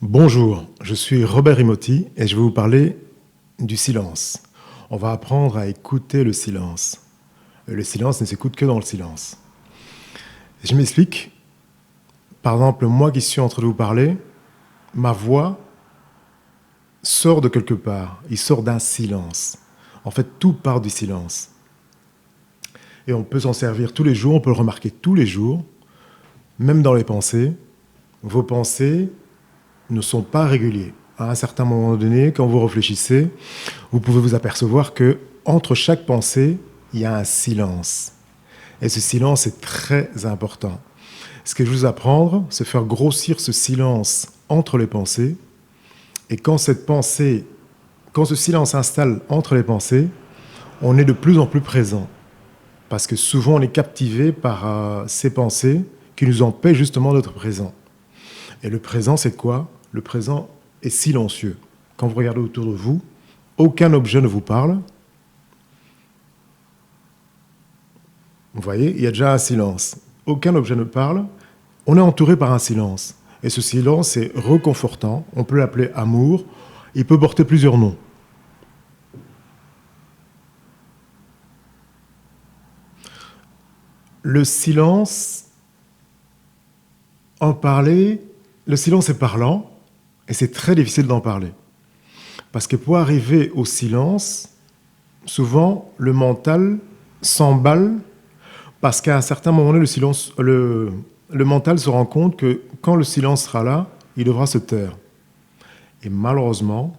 Bonjour, je suis Robert Imotti et je vais vous parler du silence. On va apprendre à écouter le silence. Le silence ne s'écoute que dans le silence. Je m'explique. Par exemple, moi qui suis en train de vous parler, ma voix sort de quelque part. Il sort d'un silence. En fait, tout part du silence. Et on peut s'en servir tous les jours, on peut le remarquer tous les jours, même dans les pensées. Vos pensées ne sont pas réguliers. À un certain moment donné, quand vous réfléchissez, vous pouvez vous apercevoir que entre chaque pensée, il y a un silence. Et ce silence est très important. Ce que je vous apprendre, c'est faire grossir ce silence entre les pensées. Et quand ce silence s'installe entre les pensées, on est de plus en plus présent. Parce que souvent, on est captivé par ces pensées qui nous empêchent justement d'être présents. Et le présent, c'est quoi ? Le présent est silencieux. Quand vous regardez autour de vous, aucun objet ne vous parle. Vous voyez, il y a déjà un silence. Aucun objet ne parle. On est entouré par un silence. Et ce silence est réconfortant. On peut l'appeler amour. Il peut porter plusieurs noms. Le silence, le silence est parlant et c'est très difficile d'en parler. Parce que pour arriver au silence, souvent le mental s'emballe parce qu'à un certain moment donné, le mental se rend compte que quand le silence sera là, il devra se taire. Et malheureusement,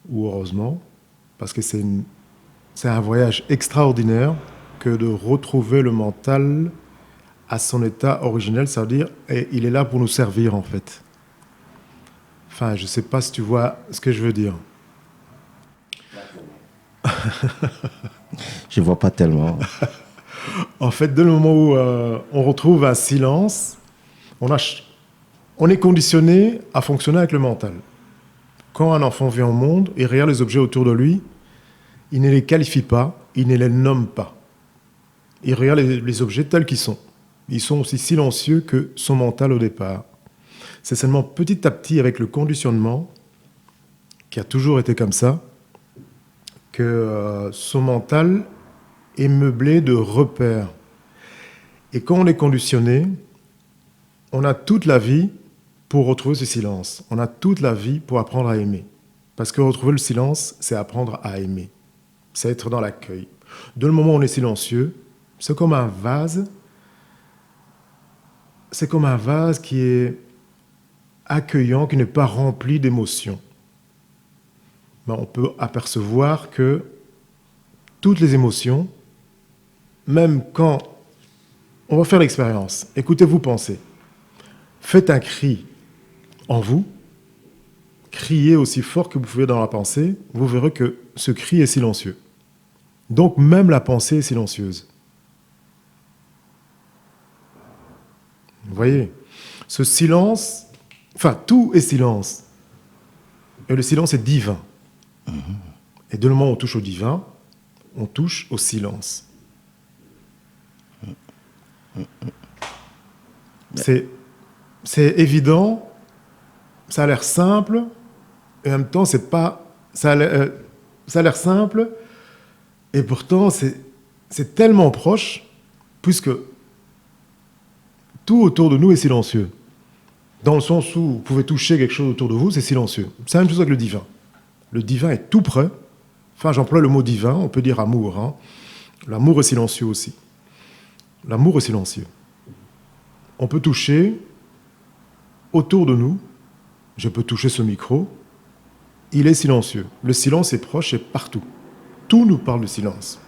ou heureusement, parce que c'est un voyage extraordinaire que de retrouver le mental à son état originel, ça veut dire il est là pour nous servir en fait. Enfin, je ne sais pas si tu vois ce que je veux dire. Je vois pas tellement. En fait, dès le moment où on retrouve un silence, on est conditionné à fonctionner avec le mental. Quand un enfant vient au monde, il regarde les objets autour de lui, il ne les qualifie pas, il ne les nomme pas. Il regarde les objets tels qu'ils sont. Ils sont aussi silencieux que son mental au départ. C'est seulement petit à petit, avec le conditionnement, qui a toujours été comme ça, que son mental est meublé de repères. Et quand on est conditionné, on a toute la vie pour retrouver ce silence. On a toute la vie pour apprendre à aimer. Parce que retrouver le silence, c'est apprendre à aimer. C'est être dans l'accueil. Dès le moment où on est silencieux, c'est comme un vase. C'est comme un vase qui est accueillant, qui n'est pas rempli d'émotions. Ben, on peut apercevoir que toutes les émotions, même quand on va faire l'expérience, écoutez-vous penser, faites un cri en vous, criez aussi fort que vous pouvez dans la pensée, vous verrez que ce cri est silencieux. Donc même la pensée est silencieuse. Vous voyez, ce silence, enfin tout est silence, et le silence est divin. Et dès le moment où on touche au divin, on touche au silence. C'est évident, ça a l'air simple, et en même temps, c'est pas. Ça a l'air simple, et pourtant, c'est tellement proche, puisque tout autour de nous est silencieux. Dans le sens où vous pouvez toucher quelque chose autour de vous, c'est silencieux. C'est la même chose avec le divin. Le divin est tout près. Enfin, j'emploie le mot divin, on peut dire amour. Hein. L'amour est silencieux aussi. L'amour est silencieux. On peut toucher autour de nous. Je peux toucher ce micro. Il est silencieux. Le silence est proche et partout. Tout nous parle de silence.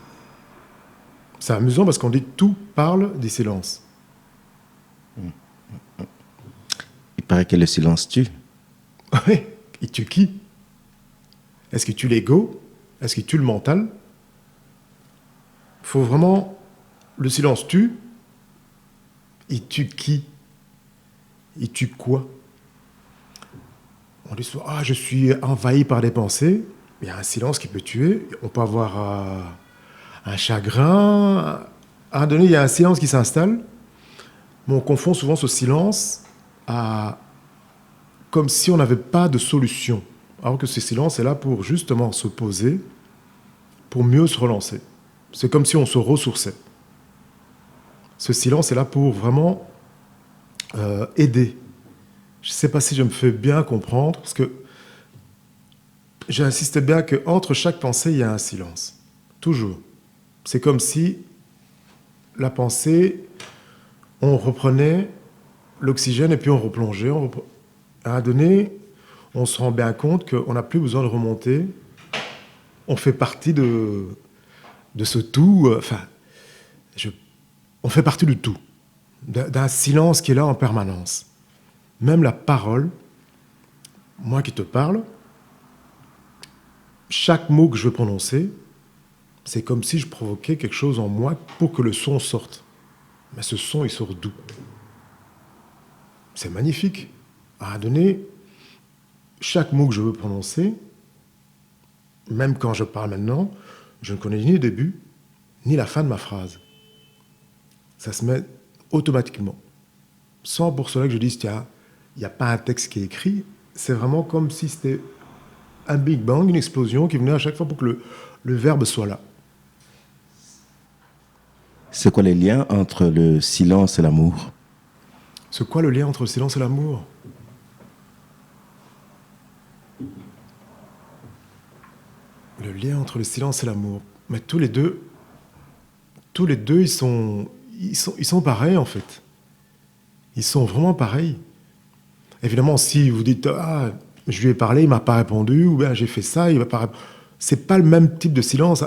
C'est amusant parce qu'on dit tout parle du silence. Il paraît que le silence tue. Oui, il tue qui ? Est-ce qu'il tue l'ego ? Est-ce qu'il tue le mental ? Il faut vraiment... Le silence tue. Il tue qui ? Il tue quoi ? On dit souvent, je suis envahi par des pensées. Il y a un silence qui peut tuer. On peut avoir un chagrin. À un moment donné, il y a un silence qui s'installe. Mais on confond souvent ce silence à comme si on n'avait pas de solution. Alors que ce silence est là pour justement se poser, pour mieux se relancer. C'est comme si on se ressourçait. Ce silence est là pour vraiment aider. Je ne sais pas si je me fais bien comprendre, parce que j'insiste bien qu'entre chaque pensée, il y a un silence. Toujours. C'est comme si la pensée, on reprenait l'oxygène et puis on replongeait. À un moment donné, on se rend bien compte qu'on n'a plus besoin de remonter. On fait partie de ce tout. On fait partie du tout. D'un silence qui est là en permanence. Même la parole, moi qui te parle, chaque mot que je veux prononcer, c'est comme si je provoquais quelque chose en moi pour que le son sorte. Mais ce son, il sort d'où? C'est magnifique. À un moment donné, chaque mot que je veux prononcer, même quand je parle maintenant, je ne connais ni le début, ni la fin de ma phrase. Ça se met automatiquement. Sans pour cela que je dise, tiens, il n'y a pas un texte qui est écrit. C'est vraiment comme si c'était un Big Bang, une explosion qui venait à chaque fois pour que le verbe soit là. C'est quoi les liens entre le silence et l'amour? C'est quoi le lien entre le silence et l'amour? Le lien entre le silence et l'amour. Mais tous les deux, ils sont pareils en fait. Ils sont vraiment pareils. Évidemment, si vous dites ah, je lui ai parlé, il m'a pas répondu, ou bien j'ai fait ça, il va pas répondre. C'est pas le même type de silence.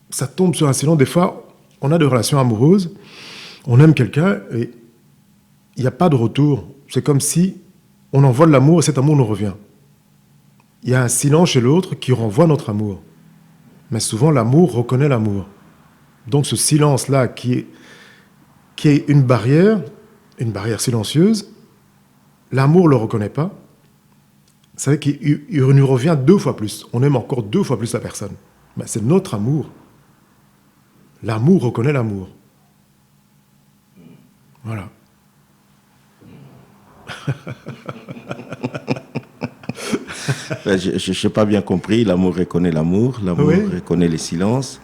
Ça tombe sur un silence. Des fois, on a des relations amoureuses, on aime quelqu'un et il n'y a pas de retour. C'est comme si on envoie de l'amour et cet amour nous revient. Il y a un silence chez l'autre qui renvoie notre amour. Mais souvent, l'amour reconnaît l'amour. Donc ce silence-là qui est une barrière silencieuse, l'amour ne le reconnaît pas. C'est vrai qu'il nous revient 2 fois plus. On aime encore 2 fois plus la personne. Mais c'est notre amour. L'amour reconnaît l'amour. Voilà. Je n'ai pas bien compris. L'amour reconnaît l'amour. L'amour reconnaît les silences.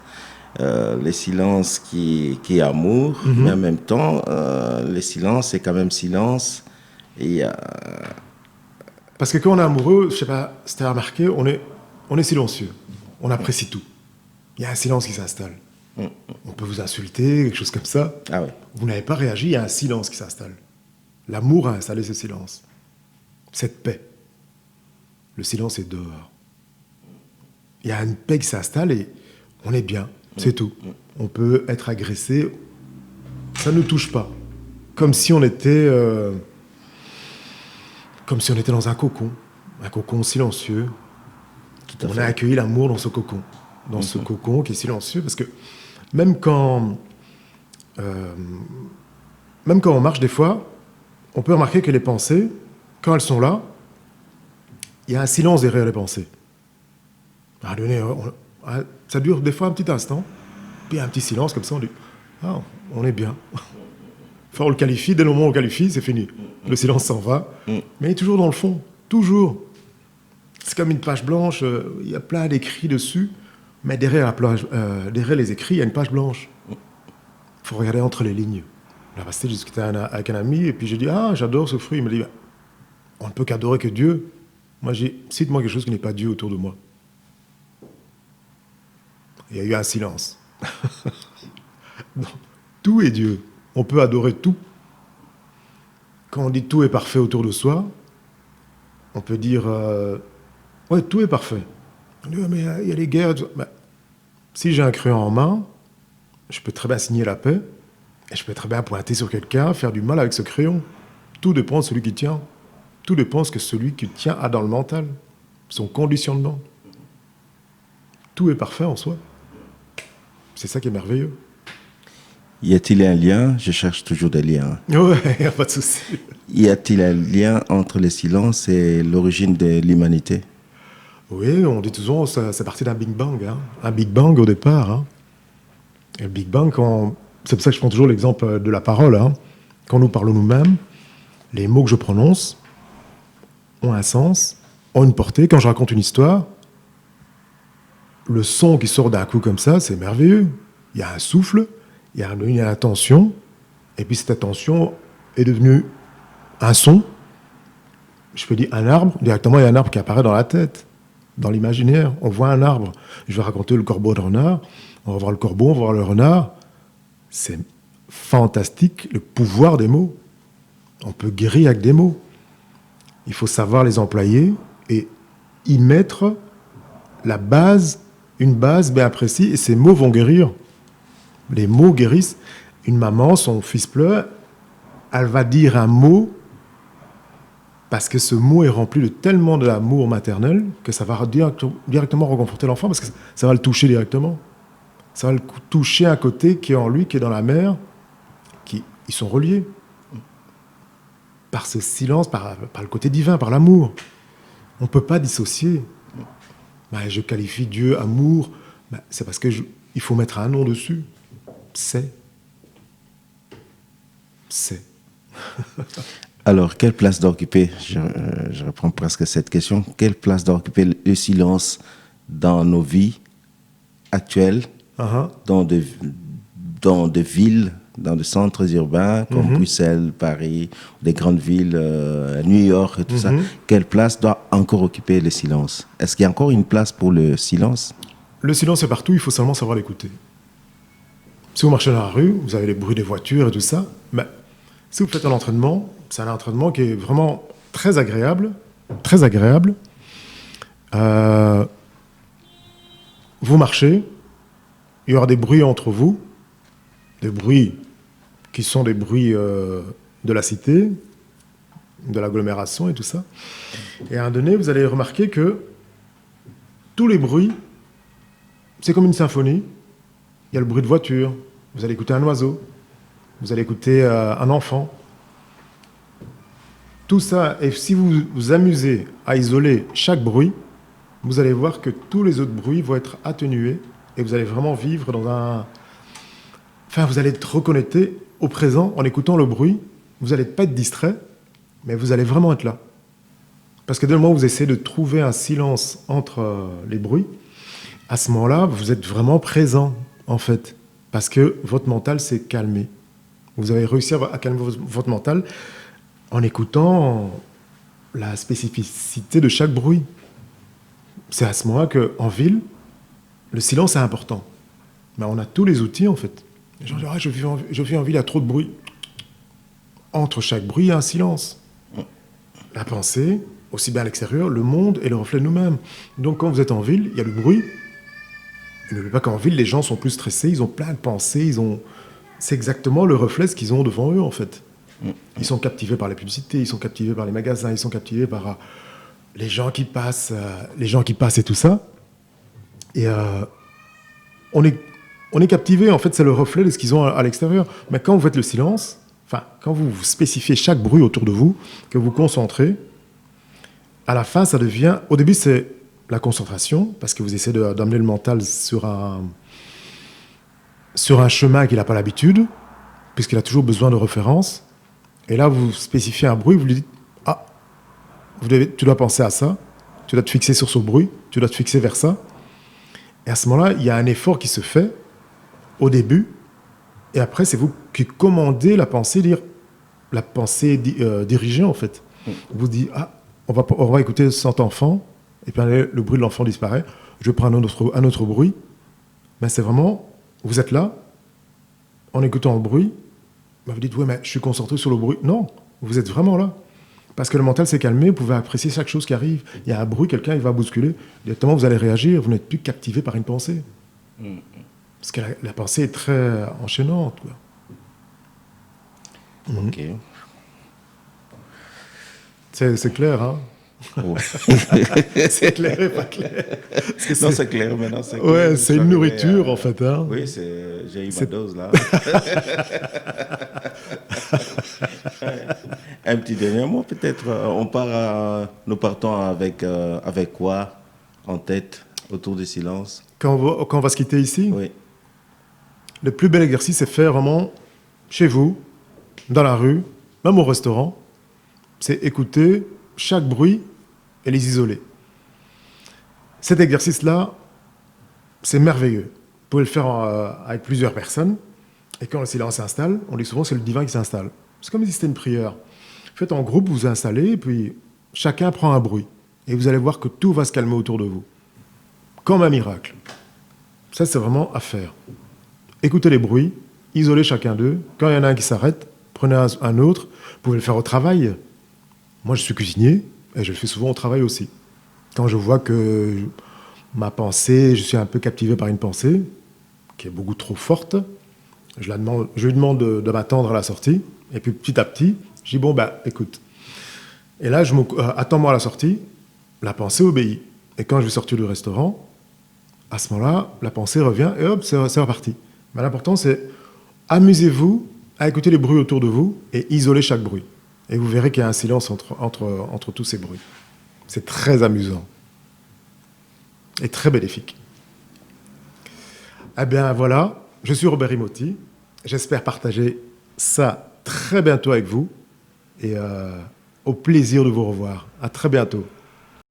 Les silences qui est amour. Mais en même temps, les silences, c'est quand même silence. Et, parce que quand on est amoureux, je ne sais pas si tu as remarqué, on est silencieux. On apprécie tout. Il y a un silence qui s'installe. On peut vous insulter, quelque chose comme ça. Ah ouais. Vous n'avez pas réagi, il y a un silence qui s'installe. L'amour a installé ce silence. Cette paix. Le silence est dehors. Il y a une paix qui s'installe et on est bien, c'est tout. On peut être agressé, ça ne nous touche pas. Comme si on était dans un cocon silencieux. On a accueilli l'amour dans ce cocon. Dans ce cocon qui est silencieux, parce que même quand on marche des fois, on peut remarquer que les pensées, quand elles sont là, il y a un silence derrière les pensées. Ça dure des fois un petit instant, puis il y a un petit silence comme ça, on dit « Ah, on est bien ». Enfin, on le qualifie, dès le moment où on le qualifie, c'est fini. Le silence s'en va, mais il est toujours dans le fond, toujours. C'est comme une page blanche, il y a plein d'écrits dessus, mais derrière les écrits, il y a une page blanche. Il faut regarder entre les lignes. La passée, j'ai discuté avec un ami, et puis j'ai dit « Ah, j'adore ce fruit ». Il me dit « On ne peut qu'adorer que Dieu ». Moi, cite-moi quelque chose qui n'est pas Dieu autour de moi. Il y a eu un silence. Non, tout est Dieu. On peut adorer tout. Quand on dit tout est parfait autour de soi, on peut dire ouais, tout est parfait. On dit, mais il y a les guerres. Ben, si j'ai un crayon en main, je peux très bien signer la paix et je peux très bien pointer sur quelqu'un, faire du mal avec ce crayon. Tout dépend de celui qui tient. Tout dépend de ce que celui qui tient a dans le mental, son conditionnement. Tout est parfait en soi. C'est ça qui est merveilleux. Y a-t-il un lien? Je cherche toujours des liens. Ouais, il n'y a pas de souci. Y a-t-il un lien entre le silence et l'origine de l'humanité? Oui, on dit toujours c'est parti d'un Big Bang. Hein. Un Big Bang au départ. Hein. Et le Big Bang, c'est pour ça que je prends toujours l'exemple de la parole. Hein. Quand nous parlons nous-mêmes, les mots que je prononce, ont un sens, ont une portée. Quand je raconte une histoire, le son qui sort d'un coup comme ça, c'est merveilleux. Il y a un souffle, il y a une attention, et puis cette attention est devenue un son. Je peux dire un arbre, directement il y a un arbre qui apparaît dans la tête, dans l'imaginaire. On voit un arbre. Je vais raconter le corbeau et le renard. On va voir le corbeau, on va voir le renard. C'est fantastique, le pouvoir des mots. On peut guérir avec des mots. Il faut savoir les employer et y mettre la base, une base bien précise, et ces mots vont guérir. Les mots guérissent. Une maman, son fils pleure, elle va dire un mot parce que ce mot est rempli de tellement de l'amour maternel que ça va directement reconforter l'enfant parce que ça va le toucher directement. Ça va le toucher un côté qui est en lui, qui est dans la mère, ils sont reliés par ce silence, par le côté divin, par l'amour. On ne peut pas dissocier. Je qualifie Dieu amour, c'est parce qu'il faut mettre un nom dessus. C'est. Alors, quelle place doit occuper, je reprends presque cette question, quelle place doit occuper le silence dans nos vies actuelles, dans des villes, dans des centres urbains comme Bruxelles, Paris, des grandes villes, New York et tout ça. Quelle place doit encore occuper le silence? Est-ce qu'il y a encore une place pour le silence? Le silence est partout, il faut seulement savoir l'écouter. Si vous marchez dans la rue, vous avez les bruits des voitures et tout ça, mais si vous faites un entraînement, c'est un entraînement qui est vraiment très agréable, très agréable. Vous marchez, il y aura des bruits entre vous, des bruits qui sont des bruits de la cité, de l'agglomération et tout ça. Et à un donné, vous allez remarquer que tous les bruits, c'est comme une symphonie. Il y a le bruit de voiture, vous allez écouter un oiseau, vous allez écouter un enfant. Tout ça, et si vous vous amusez à isoler chaque bruit, vous allez voir que tous les autres bruits vont être atténués et vous allez vraiment vivre dans un... Enfin, vous allez être reconnecté au présent en écoutant le bruit. Vous n'allez pas être distrait, mais vous allez vraiment être là. Parce que dès le moment où vous essayez de trouver un silence entre les bruits, à ce moment-là, vous êtes vraiment présent, en fait. Parce que votre mental s'est calmé. Vous avez réussi à calmer votre mental en écoutant la spécificité de chaque bruit. C'est à ce moment-là qu'en ville, le silence est important. Mais on a tous les outils, en fait. Les gens disent, je vis en ville, il y a trop de bruit. Entre chaque bruit, il y a un silence. La pensée, aussi bien à l'extérieur, le monde est le reflet de nous-mêmes. Donc quand vous êtes en ville, il y a le bruit. Et n'oubliez pas qu'en ville, les gens sont plus stressés, ils ont plein de pensées, c'est exactement le reflet de ce qu'ils ont devant eux, en fait. Ils sont captivés par les publicités, ils sont captivés par les magasins, ils sont captivés par les gens qui passent et tout ça. Et on est captivé, en fait, c'est le reflet de ce qu'ils ont à l'extérieur. Mais quand vous faites le silence, quand vous spécifiez chaque bruit autour de vous, que vous concentrez, à la fin, ça devient... Au début, c'est la concentration, parce que vous essayez d'amener le mental sur un chemin qu'il n'a pas l'habitude, puisqu'il a toujours besoin de références. Et là, vous spécifiez un bruit, vous lui dites « Ah, tu dois penser à ça, tu dois te fixer sur ce bruit, tu dois te fixer vers ça. » Et à ce moment-là, il y a un effort qui se fait au début, et après, c'est vous qui commandez la pensée, dirigée, en fait. Vous dites « Ah, on va écouter cet enfant, et puis le bruit de l'enfant disparaît, je prends un autre bruit. » Mais c'est vraiment, vous êtes là, en écoutant le bruit, vous dites, oui, mais je suis concentré sur le bruit. Non, vous êtes vraiment là. Parce que le mental s'est calmé, vous pouvez apprécier chaque chose qui arrive. Il y a un bruit, quelqu'un, il va bousculer. Directement, vous allez réagir, vous n'êtes plus captivé par une pensée. Parce que la pensée est très enchaînante. Quoi. Ok. C'est clair, hein? Ouais. C'est clair et pas clair. Non, c'est clair maintenant. Ouais, c'est une nourriture, en fait. Hein. Oui, j'ai eu ma dose, là. Un petit dernier mot, peut-être. Nous partons avec quoi en tête autour du silence? Quand on va se quitter ici, oui. Le plus bel exercice, c'est faire vraiment chez vous, dans la rue, même au restaurant, c'est écouter chaque bruit et les isoler. Cet exercice-là, c'est merveilleux. Vous pouvez le faire avec plusieurs personnes. Et quand le silence s'installe, on dit souvent que c'est le divin qui s'installe. C'est comme si c'était une prière. Faites en groupe, vous vous installez, et puis chacun prend un bruit. Et vous allez voir que tout va se calmer autour de vous. Comme un miracle. Ça, c'est vraiment à faire. Écoutez les bruits, isolez chacun d'eux. Quand il y en a un qui s'arrête, prenez un autre. Vous pouvez le faire au travail. Moi, je suis cuisinier, et je le fais souvent au travail aussi. Quand je vois que ma pensée, je suis un peu captivé par une pensée, qui est beaucoup trop forte, je lui demande de m'attendre à la sortie, et puis petit à petit, je dis, bon, écoute. Et là, attends-moi à la sortie, la pensée obéit. Et quand je vais sortir du restaurant, à ce moment-là, la pensée revient, et hop, c'est reparti. Mais l'important, c'est amusez-vous à écouter les bruits autour de vous, et isoler chaque bruit. Et vous verrez qu'il y a un silence entre tous ces bruits. C'est très amusant. Et très bénéfique. Eh bien, voilà. Je suis Robert Imotti. J'espère partager ça très bientôt avec vous et au plaisir de vous revoir. À très bientôt.